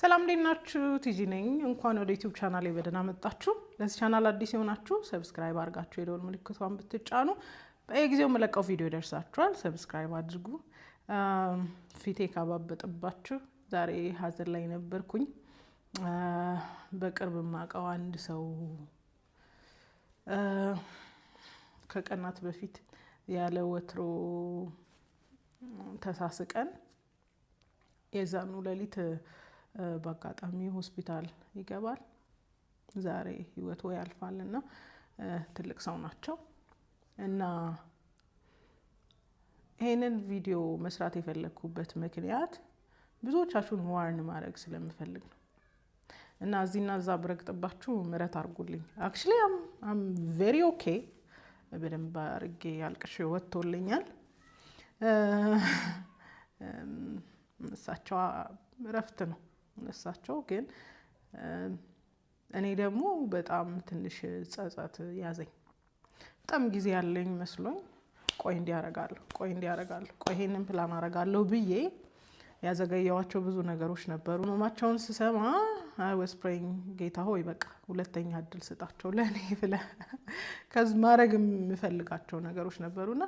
ሰላም እንዴናችሁ ቲጂ ነኝ እንኳን ወደ ዩቲዩብ ቻናሌ በደህና መጣችሁ ለዚህ ቻናል አዲስ የሆናችሁ ሰብስክራይብ አድርጋችሁ የደወል ምልክቷን ብትጫኑ በየጊዜው መለቀው ቪዲዮ ይደርሳችኋል ሰብስክራይብ አድርጉ ፊቴ ካባበጠባችሁ ዛሬ ሀዘን ላይ ነበርኩኝ በቅርብ ማቀው አንድ ሰው ከቀናት በፊት ያለ ወትሮ ተሳስቀን የዛኑ ሌሊት በአጋጣሚ ሆስፒታል ይገባል ዛሬ ህይወቱ ያልፋልና ትልቅ ሰው ናቸው እና ይሄንን ቪዲዮ መስራት የፈለኩበት ምክንያት ብዙዎቻችሁን ዋርን ማድረግ ስለምፈልግ ነው እና እዚህና እዛ ብረግጥባችሁ ምረት አርጉልኝ actually I'm very okay በደንብ አርጌ ያልቅሽ ወጥቶልኛል እሳቸው ረፍት ነው እሳቸው ግን እኔ ደግሞ በጣም ትንሽ ጸጸት ያዘኝ በጣም ጊዜ ያለኝ መስሎኝ ቆይ እንዲያረጋለሁ ቆይ ይሄንን ፕላን አረጋለሁ ብዬ ያዘገየዋቸው ብዙ ነገሮች ነበሩ ኖማቸውን ስሰማ I was praying ጌታ ሆይ በቃ ሁለተኛ እድል ስጣቸው ለኔ ብለ ከዝ ማረግ የምፈልጋቸው ነገሮች ነበሩና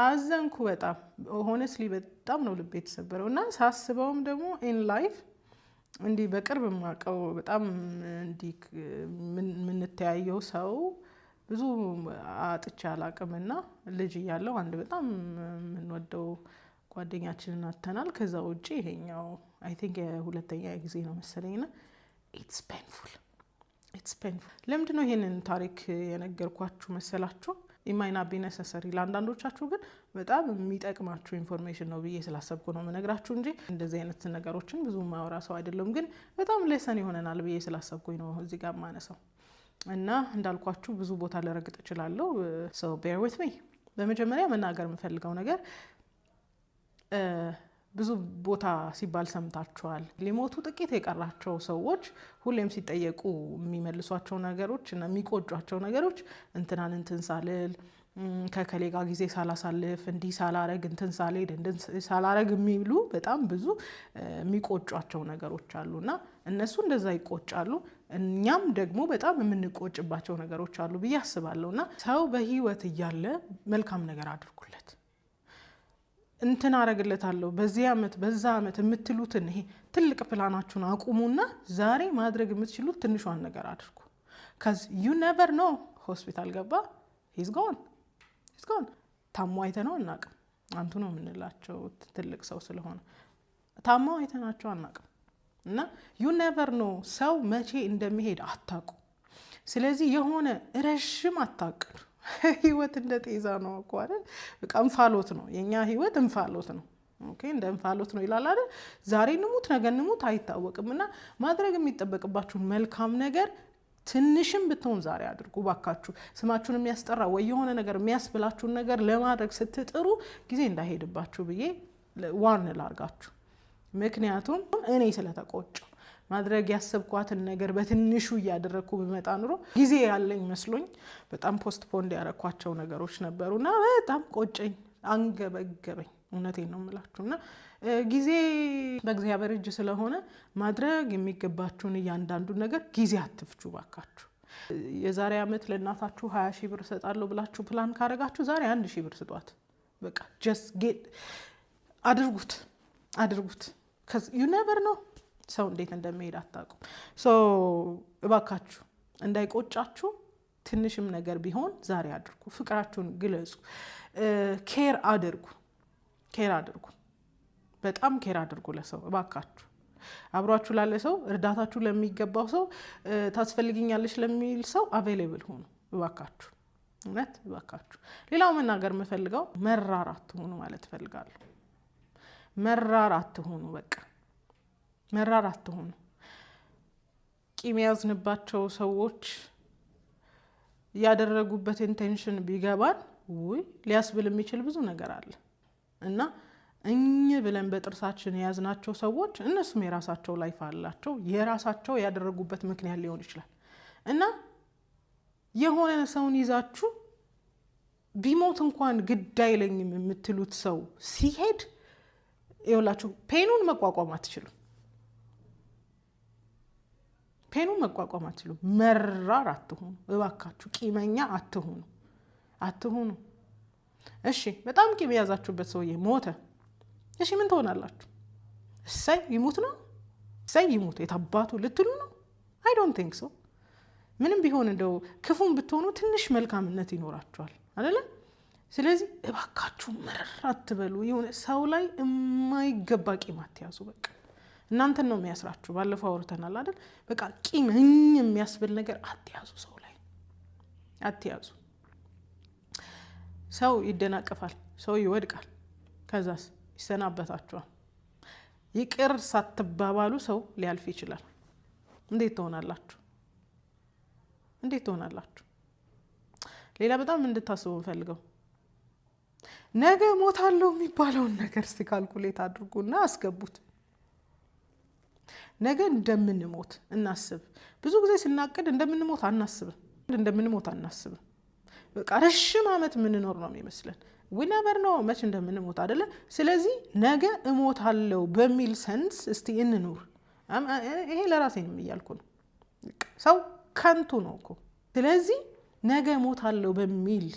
አዘንኩ በጣም honestly በጣም ነው ልቤ የተሰበረውና ሳስበውም ደግሞ in life እንዲ በቅርብ ማቀው በጣም እንዲ ምን ተያየው ሰው ብዙ አጥቻ አላቀምና ልጅ ያለው አንድ በጣም ምን ወደው ጓደኛችንን አተናል ከዛ ውጪ ይሄኛው I think ሁለተኛ ጊዜ ነው መሰለኝና it's painful ለምንድነው ይሄንን ታሪክ የነገርኳችሁ መሰላችሁ it might not be necessary ለአንዳንዶቻችሁ ግን በጣም የሚጠቅማችሁ ኢንፎርሜሽን ነው ብዬ ስላሰብኩ ነው መነግራችሁ እንጂ እንደዚህ አይነት ነገሮችን ብዙ ማወራ ሰው አይደለም ግን በጣም ሌሰን ይሆነናል ብዬ ስላሰብኩኝ ነው እዚህ ጋር ማነሳው እና እንዳልኳችሁ ብዙ ቦታ ለረግጥ እችላለሁ so bear with me በመጀመሪያ መናገር የምፈልገው ነገር ብዙ ቦታ ሲባል ሰምታችኋል ሊሞቱ ጥቂት የቀራቸው ሰዎች ሁሌም ሲጠየቁ የሚመልሷቸው ነገሮች እና የሚቆጫቸው ነገሮች እንትናን እንትንሳልል ከከሌጋ ጊዜ ሳላሳልፍ እንዲ ሳላረግ እንትንሳልል ሳላረግ የሚሉ በጣም ብዙ የሚቆጫቸው ነገሮች አሉና እነሱ እንደዛ ይቆጫሉ እኛም ደግሞ በጣም የምንቆጭባቸው ነገሮች አሉ ብዬ አስባለሁና ሰው በህይወት እያለ መልካም ነገር አድርጉለት እንትን አረግለታለሁ በዚህ አመት በዛ አመት የምትሉትን ይሄ ትልቅ ፕላናችሁን አቁሙና ዛሬ ማድረግ የምትችሉት ትንሿን ነገር አድርጉ cuz you never know ሆስፒታል ገባ he's gone ታሞ አይተነው አናቅም አንቱ ነው የምንላቸው ትልቅ ሰው ስለሆነ ታሞ አይተናቸው አናቅም እና you never know ሰው መቼ እንደሚሄድ አታቁ ስለዚህ የሆነ ረጅም አታቅዱ ህይወት እንደ ጤዛ ነው እኮ አይደል በቃ እንፋሎት ነው የኛ ህይወት እንፋሎት ነው ኦኬ እንደ እንፋሎት ነው ይላል አይደል ዛሬ ንሙት ነገ ንሙት አይታወቅምና ማድረግ የሚጠበቅባችሁ መልካም ነገር ትንሽም ብትሆን ዛሬ አድርጉ ባካችሁ ስማችሁን የሚያስጠራ ወይ የሆነ ነገር የሚያስብላችሁ ነገር ለማድረግ ስትጥሩ ጊዜ እንዳይሄድባችሁ ብዬ ዋርን ላርጋችሁ ምክንያቱም እኔ ስለተቆጨው ማድረግ ያሰብኳትን ነገር በትንሹ ያደረኩ በመጣ ኑሮ ጊዜ ያለኝ መስሎኝ በጣም ፖስትፖንድ ያረኳቸው ነገሮች ነበሩና በጣም ቆጨኝ አንገበገበኝ እውነቴን ነው የምላችሁና ጊዜ በእግዚአብሔር እጅ ስለሆነ ማድረግ የሚገባችሁን እያንዳንዱ ነገር ጊዜ አትፍጩ ባካችሁ የዛሬ አመት ለእናታችሁ 20,000 ብር ሰጣለሁ ብላችሁ ፕላን ካረጋችሁ ዛሬ 1,000 ብር ስጧት በቃ just get አድርጉት cuz you never know ሰው እንዴት እንደሚሄድ አታውቁ so እባካችሁ እንዳይቆጫችሁ ትንሽም ነገር ቢሆን ዛሬ አድርጉ ፍቅራችሁን ግለጹ ኬር አድርጉ በጣም ኬር አድርጉ ለሰው እባካችሁ አብሯችሁ ላለ ሰው እርዳታችሁ ለሚገባው ሰው ታስፈልጊኛለሽ ለሚል ሰው አቬሌብል ሁኑ እባካችሁ እውነት እባካችሁ ሌላው መናገር የምፈልገው መራራት ሁኑ ማለት ፈልጋለሁ መራራት ሁኑ በቃ መራራት ሁኑ ቂም ያዝንባቸው ሰዎች ያደረጉበት ኢንቴንሽን ቢገባን ወይ ሊያስብል የሚችል ብዙ ነገር አለ እና ብለን በጥርሳችን ያዝናቸው ሰዎች እነሱም የራሳቸው ላይፍ አላቸው የራሳቸው ያደረጉበት ምክንያት ሊሆን ይችላል እና የሆነ ሰውን ይዛችሁ ቢሞት እንኳን ግድ አይለኝም የምትሉት ሰው ሲሄድ ይኸውላችሁ ፔኑን መቋቋም አትችሉም ፔኑ መቋቋም አትችሉ። መራር አትሁኑ እባካችሁ፣ ቂመኛ አትሁኑ። እሺ በጣም ቂም የያዛችሁበት ሰውዬ ሞተ። እሺ ምን ትሆናላችሁ? እሰይ ይሙት ነው? እሰይ ይሙት የታባቱ ልትሉ ነው? አይ ዶንት ቲንክ ሶ። ምንም ቢሆን እንደው ክፉን ብትሆኑ ትንሽ መልካምነት ይኖራችኋል አይደለ? ስለዚህ እባካችሁ መረር አትበሉ። የሆነ ሰው ላይ የማይገባ ቂም አትያዙ። በቃ እናንተን ነው የሚያስራችሁ። ባለፈው አውርተናል አይደል? በቃ ቂም የሚያስብል ነገር አትያዙ፣ ሰው ላይ አትያዙ። ሰው ይደናቀፋል፣ ሰው ይወድቃል፣ ከዛስ ይሰናበታችኋል። ይቅር ሳትባባሉ ሰው ሊያልፍ ይችላል። እንዴት ትሆናላችሁ? ሌላ በጣም እንድታስቡ እንፈልገው ነገ ሞታለሁ የሚባለውን ነገር እስቲ ካልኩሌት አድርጉና አስገቡት። ነገ እንደምንሞት እናስብ። ብዙ ጊዜ ስናቅድ እንደምንሞት አናስብም። በቃ ረጅም ዓመት የምንኖር ነው የሚመስለን። ዊነቨር ነው መች እንደምንሞት አይደለ? ስለዚህ ነገ እሞታለሁ በሚል ሰንስ እስቲ እንኑር። ይሄ ለራሴንም እያልኩ ነው። ሰው ከንቱ ነው እኮ። ስለዚህ ነገ እሞታለሁ በሚል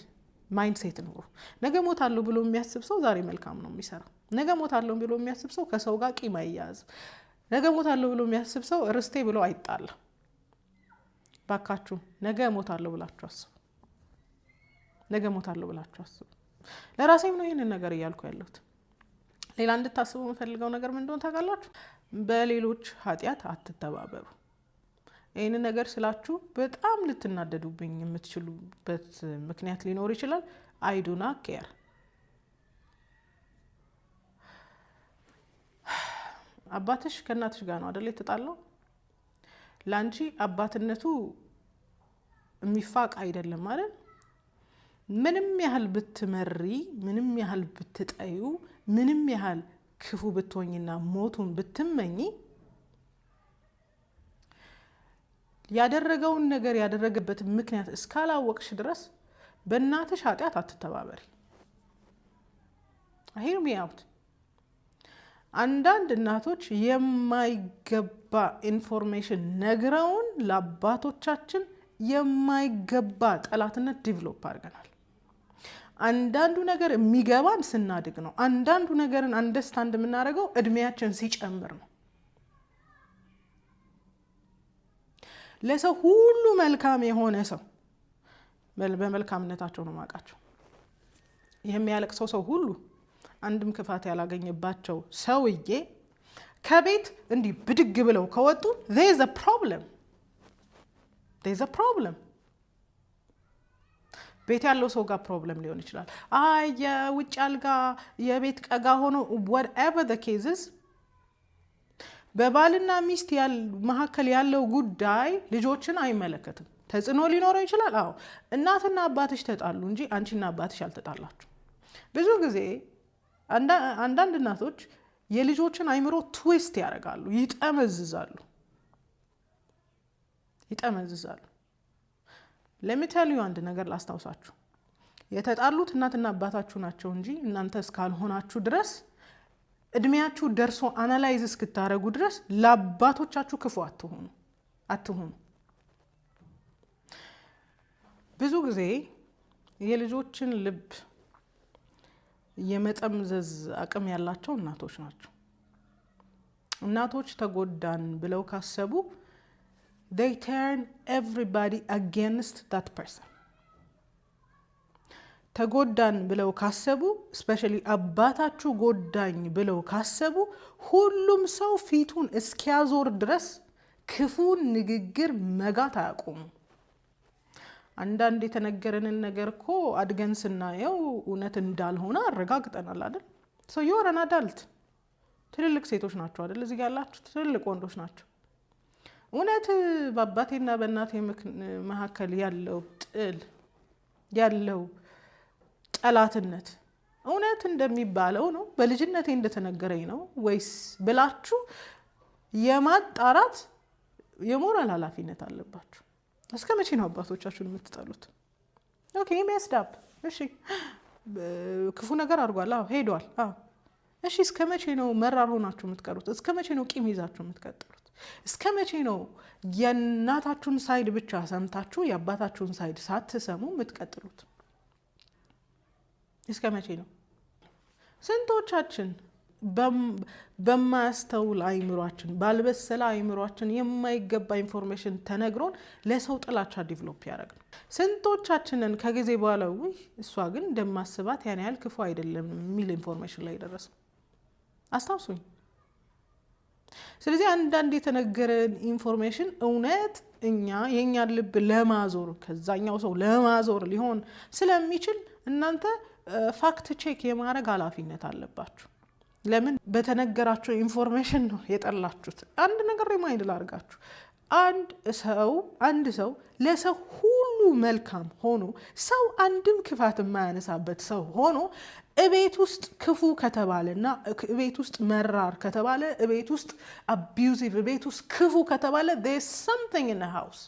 ማይንድሴት ኑሩ። ነገ እሞታለሁ ብሎ የሚያስብ ሰው ዛሬ መልካም ነው የሚሰራው። ነገ እሞታለሁ ብሎ የሚያስብ ሰው ከሰው ጋር ቂም አይያዝም። ነገ እሞታለሁ ብሎ የሚያስብ ሰው ርስቴ ብሎ አይጣላም። ባካችሁ ነገ እሞታለሁ ብላችሁ አስቡ። ለራሴም ነው ይህንን ነገር እያልኩ ያለሁት። ሌላ እንድታስቡ የምፈልገው ነገር ምን እንደሆነ ታውቃላችሁ? በሌሎች ኃጢአት አትተባበሩ። ይህንን ነገር ስላችሁ በጣም ልትናደዱብኝ የምትችሉበት ምክንያት ሊኖር ይችላል። አይ ዱ ናት ኬር። አባትሽ ከእናትሽ ጋር ነው አይደል የተጣላው? ላንቺ አባትነቱ የሚፋቅ አይደለም አይደል? ምንም ያህል ብትመሪ፣ ምንም ያህል ብትጠዩ፣ ምንም ያህል ክፉ ብትሆኝና ሞቱን ብትመኝ ያደረገውን ነገር ያደረገበትን ምክንያት እስካላወቅሽ ድረስ በእናትሽ ኃጢአት አትተባበሪ። ሂር ሚ አውት። አንዳንድ እናቶች የማይገባ ኢንፎርሜሽን ነግረውን ለአባቶቻችን የማይገባ ጠላትነት ዲቨሎፕ አድርገናል። አንዳንዱ ነገር የሚገባን ስናድግ ነው። አንዳንዱ ነገርን አንደርስታንድ የምናደርገው እድሜያችን ሲጨምር ነው። ለሰው ሁሉ መልካም የሆነ ሰው በመልካምነታቸው ነው ማውቃቸው። የሚያለቅሰው ሰው ሁሉ አንድም ክፋት ያላገኘባቸው ሰውዬ ከቤት እንዲህ ብድግ ብለው ከወጡ there is a problem። ቤት ያለው ሰው ጋር ፕሮብለም ሊሆን ይችላል። የውጭ አልጋ የቤት ቀጋ ሆኖ whatever the cases፣ በባልና ሚስት መካከል ያለው ጉዳይ ልጆችን አይመለከትም። ተጽዕኖ ሊኖረው ይችላል። አዎ እናትና አባትሽ ተጣሉ እንጂ አንቺና አባትሽ አልተጣላችሁ። ብዙ ጊዜ አንዳንድ እናቶች የልጆችን አይምሮ ትዊስት ያደርጋሉ፣ ይጠመዝዛሉ። ለሚታዩ አንድ ነገር ላስታውሳችሁ። የተጣሉት እናትና አባታችሁ ናቸው እንጂ እናንተ እስካልሆናችሁ ድረስ እድሜያችሁ ደርሶ አናላይዝ እስክታረጉ ድረስ ለአባቶቻችሁ ክፉ አትሁኑ። ብዙ ጊዜ የልጆችን ልብ የመጠምዘዝ አቅም ያላቸው እናቶች ናቸው። እናቶች ተጎዳን ብለው ካሰቡ they turn everybody against that person። ተጎዳን ብለው ካሰቡ especially አባታችሁ ጎዳኝ ብለው ካሰቡ ሁሉም ሰው ፊቱን እስኪያዞር ድረስ ክፉን ንግግር መጋት አያቆሙ። አንዳንድ የተነገረንን ነገር እኮ አድገን ስናየው እውነት እንዳልሆነ አረጋግጠናል አይደል? so you are an adult። ትልልቅ ሴቶች ናቸው አይደል? እዚህ ጋር ያላችሁ ትልልቅ ወንዶች ናቸው። እውነት በአባቴና በእናቴ መካከል ያለው ጥል ያለው ጠላትነት እውነት እንደሚባለው ነው? በልጅነቴ እንደተነገረኝ ነው ወይስ ብላችሁ የማጣራት የሞራል ኃላፊነት አለባችሁ። እስከ መቼ ነው አባቶቻችሁን የምትጠሉት? ኦኬ የሚያስዳብ እሺ፣ ክፉ ነገር አድርጓል፣ ሄዷል። እሺ እስከ መቼ ነው መራር ሆናችሁ የምትቀሩት? እስከ መቼ ነው ቂም ይዛችሁ የምትቀጥሉት? እስከ መቼ ነው የእናታችሁን ሳይድ ብቻ ሰምታችሁ የአባታችሁን ሳይድ ሳትሰሙ የምትቀጥሉት? እስከ መቼ ነው? ስንቶቻችን በማያስተውል አይምሯችን ባልበሰለ አይምሯችን የማይገባ ኢንፎርሜሽን ተነግሮን ለሰው ጥላቻ ዲቨሎፕ ያደረግን? ስንቶቻችንን ከጊዜ በኋላ ውይ እሷ ግን እንደማስባት ያን ያህል ክፉ አይደለም የሚል ኢንፎርሜሽን ላይ ደረስ? አስታውሱኝ። ስለዚህ አንዳንድ የተነገረን ኢንፎርሜሽን እውነት የእኛን ልብ ለማዞር ከዛኛው ሰው ለማዞር ሊሆን ስለሚችል እናንተ ፋክት ቼክ የማድረግ ኃላፊነት አለባችሁ። ለምን? በተነገራችሁ ኢንፎርሜሽን ነው የጠላችሁት። አንድ ነገር ሪማይንድ ላድርጋችሁ። አንድ ሰው ለሰው ሁሉ መልካም ሆኖ ሰው አንድም ክፋት የማያነሳበት ሰው ሆኖ እቤት ውስጥ ክፉ ከተባለና እቤት ውስጥ መራር ከተባለ እቤት ውስጥ አቢዩዚቭ እቤት ውስጥ ክፉ ከተባለ there's something in the house።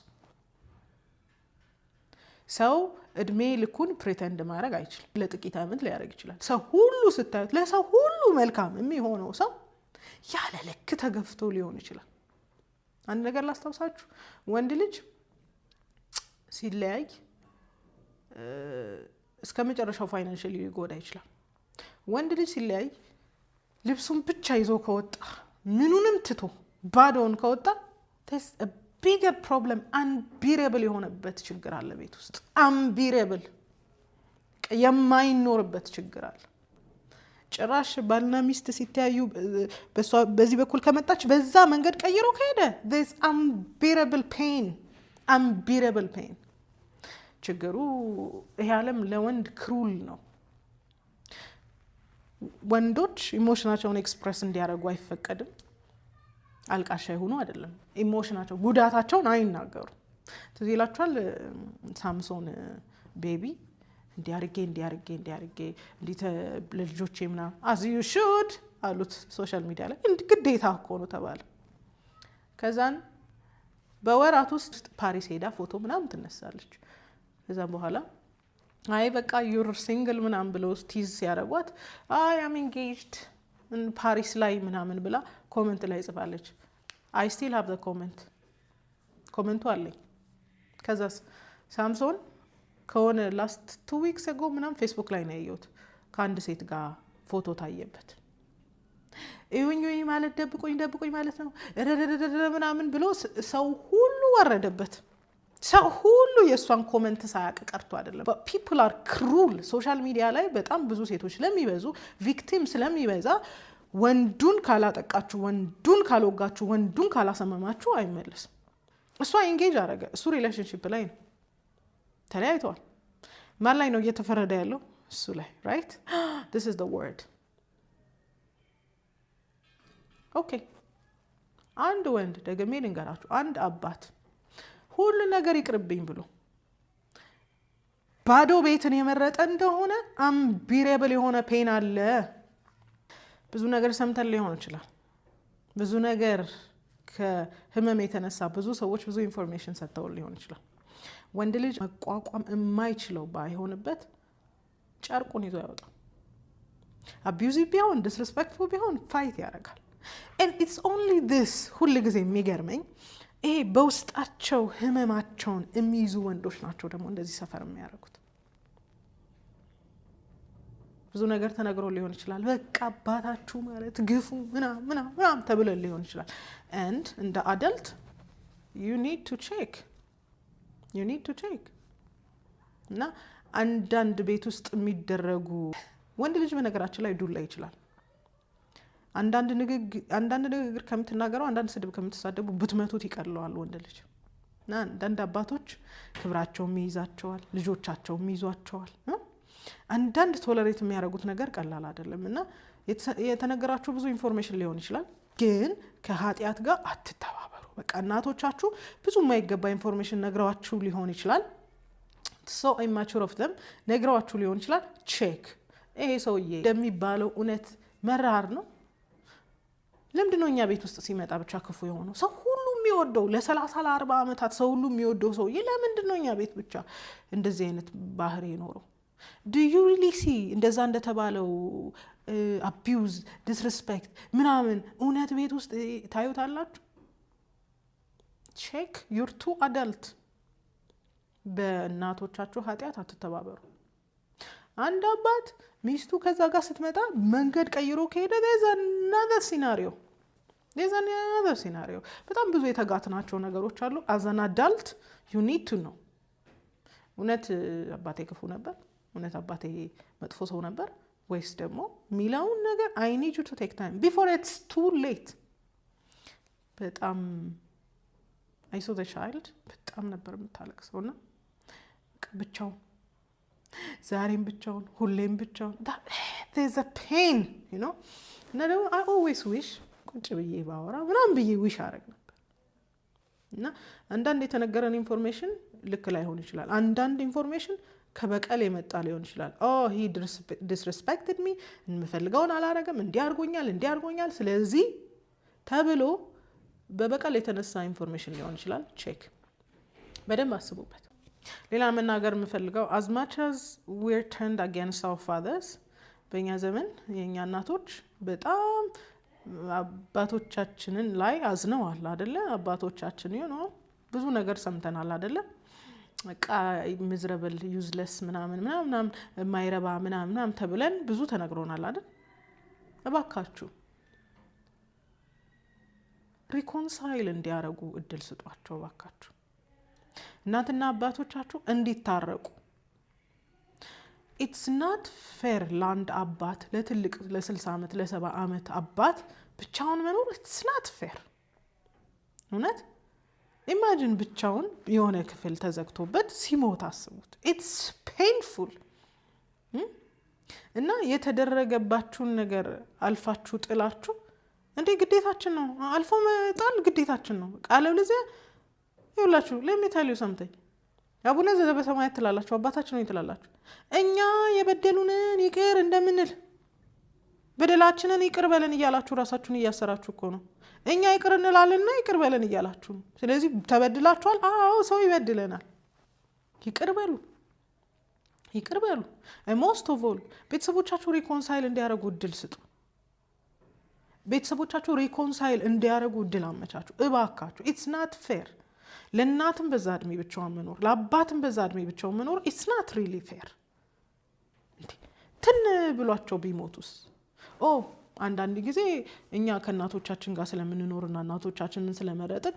ሰው እድሜ ልኩን ፕሪተንድ ማድረግ አይችልም። ለጥቂት ዓመት ሊያደርግ ይችላል። ሰው ሁሉ ስታዩት ለሰው ሁሉ መልካም የሚሆነው ሰው ያለ ልክ ተገፍቶ ሊሆን ይችላል። አንድ ነገር ላስታውሳችሁ። ወንድ ልጅ ሲለያይ እስከ መጨረሻው ፋይናንሻሊ ሊጎዳ ይችላል። ወንድ ልጅ ሲለያይ ልብሱን ብቻ ይዞ ከወጣ ምኑንም ትቶ ባዶውን ከወጣ ቢገር ፕሮብለም አንቢሬብል የሆነበት ችግር አለ ቤት ውስጥ። አንቢሬብል የማይኖርበት ችግር አለ። ጭራሽ ባልና ሚስት ሲተያዩ በዚህ በኩል ከመጣች በዛ መንገድ ቀይሮ ከሄደ there's unbearable pain። ችግሩ ይሄ ዓለም ለወንድ ክሩል ነው። ወንዶች ኢሞሽናቸውን ኤክስፕረስ እንዲያደርጉ አይፈቀድም። አልቃሻ ይሁኑ አይደለም፣ ኢሞሽናቸው ጉዳታቸውን አይናገሩ። ትዝ ይላችኋል ሳምሶን ቤቢ እንዲያርጌ ለልጆቼ ምናምን as you should አሉት ሶሻል ሚዲያ ላይ። ግዴታ እኮ ነው ተባለ። ከዛን በወራት ውስጥ ፓሪስ ሄዳ ፎቶ ምናምን ትነሳለች። ከዛም በኋላ አይ በቃ ዩር ሲንግል ምናምን ብለው ቲዝ ሲያደርጓት አይ አም ኢንጌጅድ ፓሪስ ላይ ምናምን ብላ ኮመንት ላይ ጽፋለች። አይ ስቲል ሃቭ ዘ ኮመንቱ አለኝ። ከዛስ ሳምሶን ከሆነ ላስት 2 weeks ago ምናምን ፌስቡክ ላይ ነው ያየሁት ከአንድ ሴት ጋር ፎቶ ታየበት። እዩኝ ማለት ደብቁኝ ማለት ነው ምናምን ብሎ ሰው ሁሉ ወረደበት። ሰው ሁሉ የእሷን ኮመንት ሳያቅ ቀርቶ አይደለም። ፒፕል አር ክሩል። ሶሻል ሚዲያ ላይ በጣም ብዙ ሴቶች ስለሚበዙ ቪክቲም ስለሚበዛ ወንዱን ካላጠቃችሁ፣ ወንዱን ካልወጋችሁ፣ ወንዱን ካላሰመማችሁ አይመለስም። እሷ ኢንጌጅ አደረገ፣ እሱ ሪሌሽንሽፕ ላይ ነው፣ ተለያይተዋል። ማን ላይ ነው እየተፈረደ ያለው? እሱ ላይ። ራይት this is the word። ኦኬ አንድ ወንድ ደግሜ ልንገራችሁ፣ አንድ አባት ሁሉ ነገር ይቅርብኝ ብሎ ባዶ ቤትን የመረጠ እንደሆነ አንቢሬብል የሆነ ፔን አለ። ብዙ ነገር ሰምተን ሊሆን ይችላል። ብዙ ነገር ከህመም የተነሳ ብዙ ሰዎች ብዙ ኢንፎርሜሽን ሰጥተው ሊሆን ይችላል። ወንድ ልጅ መቋቋም የማይችለው ባይሆንበት ጨርቁን ይዞ ያወጣል። አቢዩዚቭ ቢሆን ዲስሪስፔክትፉል ቢሆን ፋይት ያደርጋል። and it's only this ሁሉ ጊዜ የሚገርመኝ ይሄ በውስጣቸው ህመማቸውን የሚይዙ ወንዶች ናቸው ደግሞ እንደዚህ ሰፈር የሚያደርጉት። ብዙ ነገር ተነግሮ ሊሆን ይችላል። በቃ አባታችሁ ማለት ግፉ ምናምን ተብሎ ሊሆን ይችላል። and እንደ አደልት you need to check እና አንዳንድ ቤት ውስጥ የሚደረጉ ወንድ ልጅ በነገራችን ላይ ዱላ ይችላል። አንዳንድ ንግግር ከምትናገረው አንዳንድ ስድብ ከምትሳደቡ ብትመቱት ይቀለዋል ወንድ ልጅ። እና አንዳንድ አባቶች ክብራቸውም ይይዛቸዋል፣ ልጆቻቸውም ይዟቸዋል። አንዳንድ ቶለሬት የሚያደርጉት ነገር ቀላል አይደለም። እና የተነገራችሁ ብዙ ኢንፎርሜሽን ሊሆን ይችላል፣ ግን ከኃጢአት ጋር አትተባበሩ። በቃ እናቶቻችሁ ብዙ የማይገባ ኢንፎርሜሽን ነግረዋችሁ ሊሆን ይችላል። so immature of them ነግረዋችሁ ሊሆን ይችላል። ቼክ ይሄ ሰውዬ እንደሚባለው እውነት መራር ነው? ለምንድነው እኛ ቤት ውስጥ ሲመጣ ብቻ ክፉ የሆነው? ሰው ሁሉ የሚወደው ለ30 ለ40 ዓመታት ሰው ሁሉ የሚወደው ሰውዬ ለምንድነው እኛ ቤት ብቻ እንደዚህ አይነት ባህሪ የኖረው? do you really see እንደዛ እንደተባለው abuse disrespect ምናምን እውነት ቤት ውስጥ ታዩታላችሁ? ቼክ ዩር ቱ አዳልት። በእናቶቻችሁ ኃጢአት አትተባበሩ። አንድ አባት ሚስቱ ከዛ ጋር ስትመጣ መንገድ ቀይሮ ከሄደ another scenario በጣም ብዙ የተጋትናቸው ነገሮች አሉ። አዘን አዳልት ዩ ኒድ ቱ ኖ እውነት አባቴ ክፉ ነበር፣ እውነት አባቴ መጥፎ ሰው ነበር ወይስ ደግሞ ሚላውን ነገር I need you to take time before it's too late። በጣም I saw the child በጣም ነበር የምታለቅሰውና ብቻውን ዛሬም ብቻውን ሁሌም ብቻውን there's a pain you know እና ደግሞ I always wish ቁጭ ብዬ ባወራ ምናምን ብዬ ዊሽ አረግ ነበር። እና አንዳንድ የተነገረን ኢንፎርሜሽን ልክ ላይሆን ይችላል። አንዳንድ ኢንፎርሜሽን ከበቀል የመጣ ሊሆን ይችላል። he disrespected me የምፈልገውን አላረገም፣ እንዲያርጎኛል ስለዚህ ተብሎ በበቀል የተነሳ ኢንፎርሜሽን ሊሆን ይችላል። ቼክ በደንብ አስቡበት። ሌላ መናገር የምፈልገው as much as we're turned against our fathers በእኛ ዘመን የእኛ እናቶች በጣም አባቶቻችንን ላይ አዝነዋል አይደለ? አባቶቻችን ብዙ ነገር ሰምተናል አይደለ? በቃ ሚዝረብል ዩዝለስ ምናምን ማይረባ ምናምን ተብለን ብዙ ተነግሮናል አይደል? እባካችሁ ሪኮንሳይል እንዲያረጉ እድል ስጧቸው እባካችሁ። እናትና አባቶቻችሁ እንዲታረቁ። it's not fair ለአንድ አባት ለትልቅ ለ60 ዓመት ለ70 ዓመት አባት ብቻውን መኖር it's not fair። እውነት ኢማጂን ብቻውን የሆነ ክፍል ተዘግቶበት ሲሞት አስቡት። it's painful። እና የተደረገባችሁን ነገር አልፋችሁ ጥላችሁ እንዴ ግዴታችን ነው፣ አልፎ መጣል ግዴታችን ነው። ቃለው ለዚህ ይውላችሁ let me tell you something። አቡነ ዘበሰማያት ትላላችሁ፣ አባታችን ነው ትላላችሁ። እኛ የበደሉንን ይቅር እንደምንል በደላችንን ይቅር በለን እያላችሁ ራሳችሁን እያሰራችሁ እኮ ነው። እኛ ይቅር እንላለንና ይቅር በለን እያላችሁ። ስለዚህ ተበድላችኋል። አዎ ሰው ይበድለናል። ይቅር በሉ። most of all ቤተሰቦቻችሁ ሪኮንሳይል እንዲያረጉ እድል ስጡ። ቤተሰቦቻችሁ ሪኮንሳይል እንዲያረጉ እድል አመቻቹ እባካችሁ። it's not fair ለእናትም በዛ እድሜ ብቻውን መኖር፣ ለአባትም በዛ እድሜ ብቻውን መኖር it's not really fair። ትን ብሏቸው ቢሞቱስ? አንዳንድ ጊዜ እኛ ከእናቶቻችን ጋር ስለምንኖርና እናቶቻችንን ስለመረጥን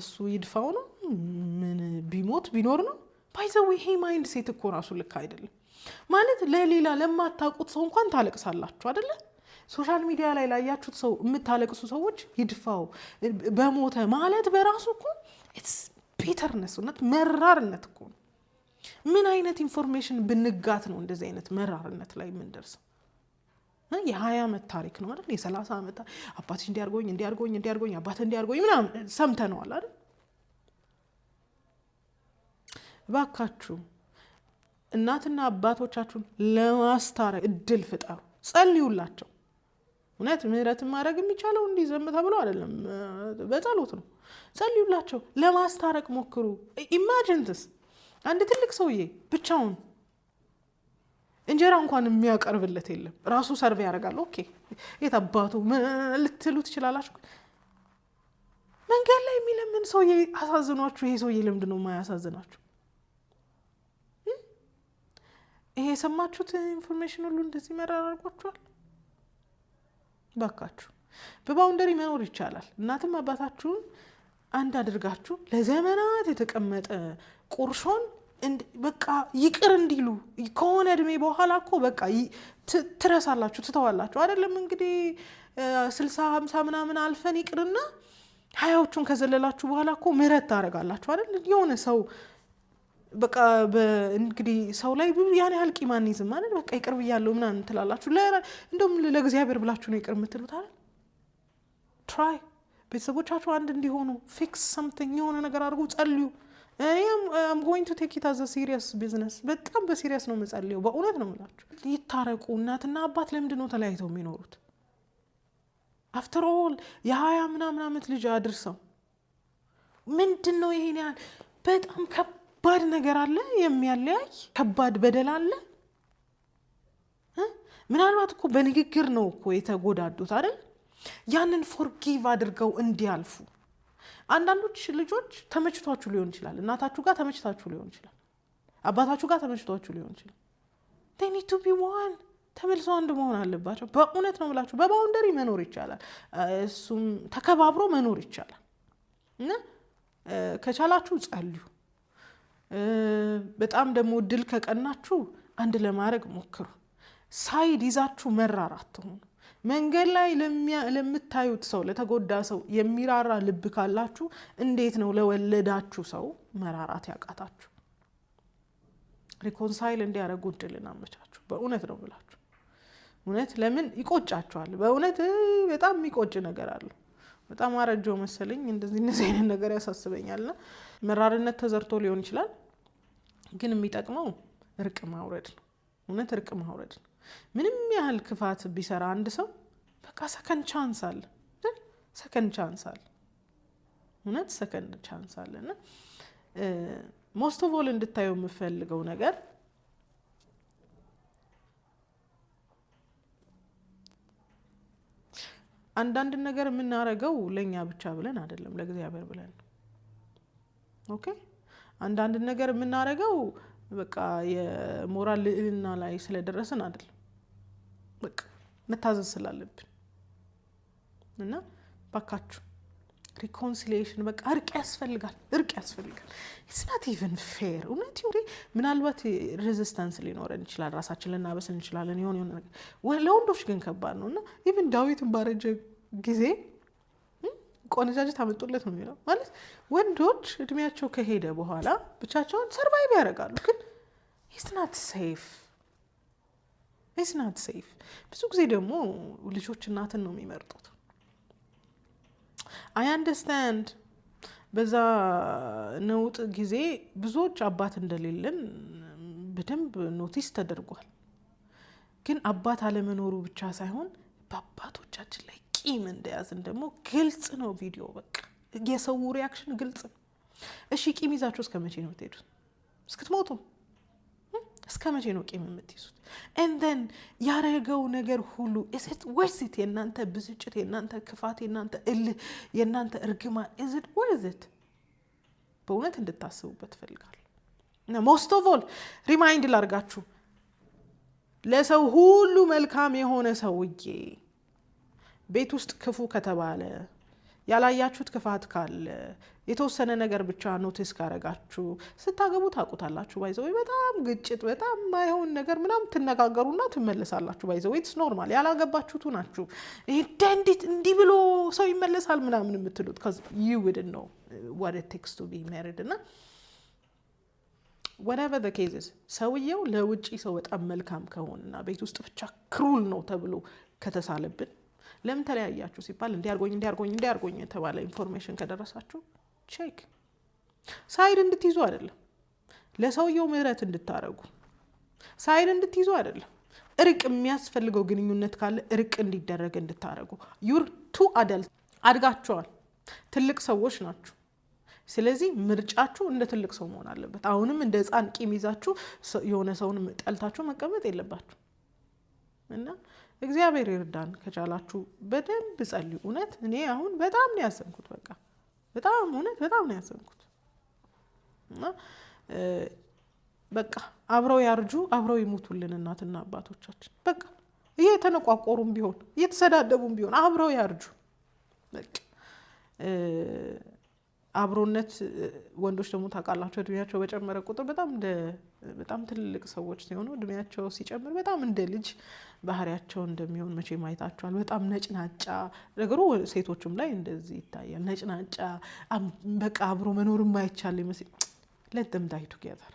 እሱ ይድፋው ነው ምን ቢሞት ቢኖር ነው። ባይዘው ይሄ ማይንድ ሴት እኮ ራሱ ልክ አይደለም። ማለት ለሌላ ለማታውቁት ሰው እንኳን ታለቅሳላችሁ አይደለ? ሶሻል ሚዲያ ላይ ላያችሁት ሰው የምታለቅሱ ሰዎች ይድፋው በሞተ ማለት በራሱ እኮ it's bitterness እውነት መራርነት እኮ ነው። ምን አይነት ኢንፎርሜሽን ብንጋት ነው እንደዚህ አይነት መራርነት ላይ የምንደርሰው? የ20 ዓመት ታሪክ ነው አይደል? የ30 ዓመት አባትሽ እንዲያርጎኝ አባት እንዲያርጎኝ ምናምን ሰምተነዋል አይደል? ባካችሁ እናትና አባቶቻችሁን ለማስታረቅ እድል ፍጠሩ፣ ጸልዩላቸው። እውነት ምህረትን ማድረግ የሚቻለው እንዲዘም ተብሎ አይደለም፣ በጸሎት ነው። ጸልዩላቸው፣ ለማስታረቅ ሞክሩ። ኢማጂንትስ አንድ ትልቅ ሰውዬ ብቻውን እንጀራ እንኳን የሚያቀርብለት የለም፣ ራሱ ሰርቭ ያደርጋል። ኦኬ የት አባቱ ልትሉ ትችላላችሁ። መንገድ ላይ የሚለምን ሰውዬ አሳዝኗችሁ፣ ይሄ ሰውዬ ለምንድን ነው የማያሳዝናችሁ? ይሄ የሰማችሁት ኢንፎርሜሽን ሁሉ እንደዚህ መራራርቋችኋል? ባካችሁ በባውንደሪ መኖር ይቻላል። እናትም አባታችሁን አንድ አድርጋችሁ ለዘመናት የተቀመጠ ቁርሾን በቃ ይቅር እንዲሉ ከሆነ እድሜ በኋላ እኮ በቃ ትረሳላችሁ፣ ትተዋላችሁ አይደለም? እንግዲህ 60 50 ምናምን አልፈን ይቅርና 20ዎቹን ከዘለላችሁ በኋላ እኮ ምህረት ታደርጋላችሁ አይደል? የሆነ ሰው በቃ እንግዲህ ሰው ላይ ያን ያህል ቂማን ይዝም ማለት በቃ ይቅር ብያለሁ ምናምን ትላላችሁ። እንደውም ለእግዚአብሔር ብላችሁ ነው ይቅር የምትሉት አይደል? ትራይ ቤተሰቦቻችሁ አንድ እንዲሆኑ ፊክስ ሰምቲንግ የሆነ ነገር አድርጉ፣ ጸልዩ። I'm going to take it as a serious business። በጣም በሲሪየስ ነው የምጸልየው፣ በእውነት ነው የምላችሁ። ይታረቁ። እናትና አባት ለምንድን ነው ተለያይተው የሚኖሩት? አፍተር ኦል የ20 ምናምን ዓመት ልጅ አድርሰው ምንድን ነው ይሄን ያህል? በጣም ከባድ ነገር አለ፣ የሚያለያይ ከባድ በደል አለ። ምናልባት እኮ በንግግር ነው እኮ የተጎዳዱት አይደል? ያንን ፎርጊቭ አድርገው እንዲያልፉ አንዳንዶች ልጆች ተመችቷችሁ ሊሆን ይችላል፣ እናታችሁ ጋር ተመችታችሁ ሊሆን ይችላል፣ አባታችሁ ጋር ተመችቷችሁ ሊሆን ይችላል። they need to be one ተመልሰው አንድ መሆን አለባቸው። በእውነት ነው የምላችሁ። በባውንደሪ መኖር ይቻላል፣ እሱም ተከባብሮ መኖር ይቻላል። እና ከቻላችሁ ጸልዩ። በጣም ደግሞ ድል ከቀናችሁ አንድ ለማድረግ ሞክሩ። ሳይድ ይዛችሁ መራር አትሁኑ። መንገድ ላይ ለምታዩት ሰው፣ ለተጎዳ ሰው የሚራራ ልብ ካላችሁ እንዴት ነው ለወለዳችሁ ሰው መራራት ያቃታችሁ? ሪኮንሳይል እንዲያደርጉ እድልን አመቻችሁ። በእውነት ነው ብላችሁ እውነት ለምን ይቆጫችኋል? በእውነት በጣም የሚቆጭ ነገር አለ። በጣም አረጀው መሰለኝ እንደዚህ አይነት ነገር ያሳስበኛልና መራርነት ተዘርቶ ሊሆን ይችላል፣ ግን የሚጠቅመው እርቅ ማውረድ ነው። እውነት እርቅ ማውረድ ነው። ምንም ያህል ክፋት ቢሰራ አንድ ሰው በቃ ሰከንድ ቻንስ አለ፣ ሰከንድ ቻንስ አለ፣ እውነት ሰከንድ ቻንስ አለ። እና ሞስት ኦፍ ኦል እንድታየው የምፈልገው ነገር አንዳንድ ነገር የምናረገው ለኛ ብቻ ብለን አይደለም፣ ለእግዚአብሔር ብለን ነው። ኦኬ አንዳንድ ነገር የምናረገው በቃ የሞራል ልዕልና ላይ ስለደረስን አይደለም፣ በቃ መታዘዝ ስላለብን እና ባካችሁ ሪኮንሲሊዬሽን በቃ እርቅ ያስፈልጋል፣ እርቅ ያስፈልጋል። ኢትስ ናት ኢቨን ፌር። እውነት ይሁን ምናልባት ሬዚስታንስ ሊኖረን ይችላል፣ ራሳችን ልናበስል እንችላለን የሆነ ነገር። ለወንዶች ግን ከባድ ነው። እና ኢቨን ዳዊትን ባረጀ ጊዜ ቆነጃጅት አመጡለት ነው የሚለው። ማለት ወንዶች እድሜያቸው ከሄደ በኋላ ብቻቸውን ሰርቫይቭ ያደርጋሉ፣ ግን ኢትስ ናት ሴፍ፣ ኢትስ ናት ሴፍ። ብዙ ጊዜ ደግሞ ልጆች እናትን ነው የሚመርጡት። አይ አንደርስታንድ በዛ ነውጥ ጊዜ ብዙዎች አባት እንደሌለን በደንብ ኖቲስ ተደርጓል። ግን አባት አለመኖሩ ብቻ ሳይሆን በአባቶቻችን ላይ ቂም እንደያዝን ደግሞ ግልጽ ነው። ቪዲዮ በቃ የሰው ሪያክሽን ግልጽ ነው። እሺ ቂም ይዛችሁ እስከ መቼ ነው የምትሄዱት? እስክትሞቱ እስከ መቼ ነው ቂም የምትይዙት? and then ያረገው ነገር ሁሉ is it worth it? የናንተ ብስጭት፣ የናንተ ክፋት፣ የናንተ እልህ፣ የናንተ እርግማን is it worth it? በእውነት እንድታስቡበት ፈልጋለሁ። እና most of all ሪማይንድ ላርጋችሁ፣ ለሰው ሁሉ መልካም የሆነ ሰውዬ ቤት ውስጥ ክፉ ከተባለ፣ ያላያችሁት ክፋት ካለ፣ የተወሰነ ነገር ብቻ ኖቲስ ካረጋችሁ ስታገቡ ታውቁታላችሁ። ባይዘው በጣም ግጭት፣ በጣም ማይሆን ነገር ምናምን ትነጋገሩና ትመለሳላችሁ። ባይዘው ኢትስ ኖርማል። ያላገባችሁቱ ናችሁ ይሄ እንዴት እንዲህ ብሎ ሰው ይመለሳል ምናምን የምትሉት cuz you wouldn't know what it takes to be married። እና whatever the case is ሰውየው ለውጪ ሰው በጣም መልካም ከሆነና ቤት ውስጥ ብቻ ክሩል ነው ተብሎ ከተሳለብን፣ ለምን ተለያያችሁ ሲባል እንዲያርጎኝ የተባለ ኢንፎርሜሽን ከደረሳችሁ ቼክ ሳይድ እንድትይዙ አይደለም፣ ለሰውየው ምህረት እንድታረጉ ሳይድ እንድትይዙ አይደለም። እርቅ የሚያስፈልገው ግንኙነት ካለ እርቅ እንዲደረግ እንድታረጉ። ዩር ቱ አዳልት አድጋችኋል፣ ትልቅ ሰዎች ናችሁ። ስለዚህ ምርጫችሁ እንደ ትልቅ ሰው መሆን አለበት። አሁንም እንደ ህፃን ቂም ይዛችሁ የሆነ ሰውን ጠልታችሁ መቀመጥ የለባችሁ። እና እግዚአብሔር ይርዳን። ከቻላችሁ በደንብ ጸልዩ። እውነት እኔ አሁን በጣም ነው ያዘንኩት፣ በቃ በጣም እውነት በጣም ነው ያዘንኩት። እና በቃ አብረው ያርጁ፣ አብረው ይሙቱልን እናትና አባቶቻችን። በቃ እየተነቋቆሩም ቢሆን እየተሰዳደቡም ቢሆን አብረው ያርጁ። በቃ አብሮነት ወንዶች ደግሞ ታውቃላችሁ እድሜያቸው በጨመረ ቁጥር በጣም ትልልቅ ሰዎች ሲሆኑ እድሜያቸው ሲጨምር በጣም እንደ ልጅ ባህሪያቸው እንደሚሆን መቼ ማየታቸዋል። በጣም ነጭናጫ ነገሩ ሴቶችም ላይ እንደዚህ ይታያል። ነጭናጫ በቃ አብሮ መኖር የማይቻል ይመስል ለደም ዳይ ቱጌዘር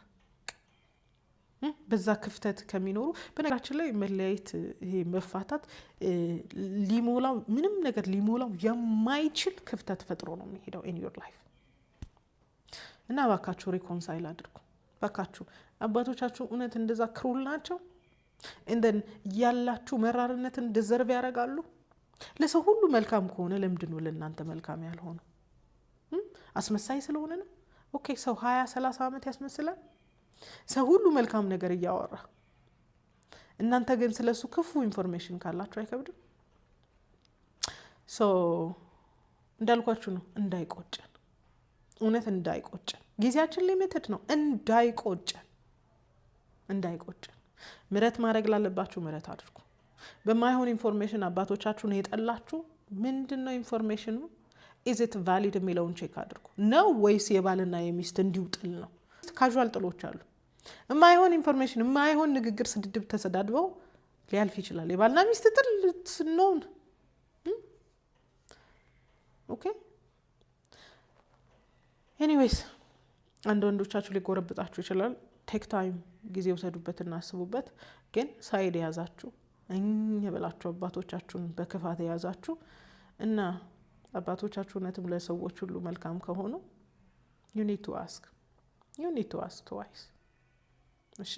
በዛ ክፍተት ከሚኖሩ በነገራችን ላይ መለያየት፣ ይሄ መፋታት ሊሞላው ምንም ነገር ሊሞላው የማይችል ክፍተት ፈጥሮ ነው የሚሄደው in your life። እና ባካችሁ ሪኮንሳይል አድርጉ ባካችሁ። አባቶቻችሁ እውነት እንደዛ ክሩል ናቸው? እንደን ያላችሁ መራርነትን ዲዘርቭ ያደርጋሉ? ለሰው ሁሉ መልካም ከሆነ ለምንድን ነው ለእናንተ መልካም ያልሆነው? አስመሳይ ስለሆነ ነው? ኦኬ ሰው 20-30 ዓመት ያስመስላል ሰው ሁሉ መልካም ነገር እያወራ፣ እናንተ ግን ስለሱ ክፉ ኢንፎርሜሽን ካላችሁ አይከብድም? እንዳልኳችሁ ነው እንዳይቆጨን፣ እውነት እንዳይቆጨን። ጊዜያችን ሊሚትድ ነው። እንዳይቆጨን ምረት ማድረግ ላለባችሁ ምረት አድርጉ። በማይሆን ኢንፎርሜሽን አባቶቻችሁን የጠላችሁ ምንድነው ኢንፎርሜሽኑ? ኢዝ ኢት ቫሊድ የሚለውን ቼክ አድርጉ። ነው ወይስ የባልና የሚስት እንዲሁ ጥል ነው? ካዥዋል ጥሎች አሉ። የማይሆን ኢንፎርሜሽን፣ የማይሆን ንግግር፣ ስድድብ ተሰዳድበው ሊያልፍ ይችላል። የባልና ሚስት ጥል ነውን? ኦኬ ኤኒዌይስ አንድ ወንዶቻችሁ ሊጎረብጣችሁ ይችላል። ቴክ ታይም፣ ጊዜ ውሰዱበት እና አስቡበት። ግን ሳይድ የያዛችሁ የበላችሁ አባቶቻችሁን በክፋት የያዛችሁ እና አባቶቻችሁ እውነትም ለሰዎች ሁሉ መልካም ከሆኑ you need to ask twice። እሺ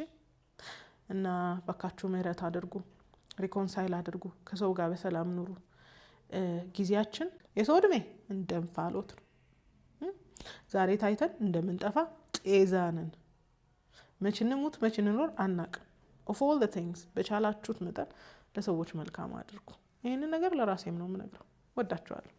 እና ባካችሁ ምህረት አድርጉ፣ ሪኮንሳይል አድርጉ፣ ከሰው ጋር በሰላም ኑሩ። ጊዜያችን የሰው እድሜ እንደምፋሎት ነው። ዛሬ ታይተን እንደምንጠፋ ጤዛንን መች እንሙት መች እንኖር አናቅም። of all the things በቻላችሁት መጠን ለሰዎች መልካም አድርጉ። ይህንን ነገር ለራሴም ነው የምነግረው። ወዳችኋለሁ።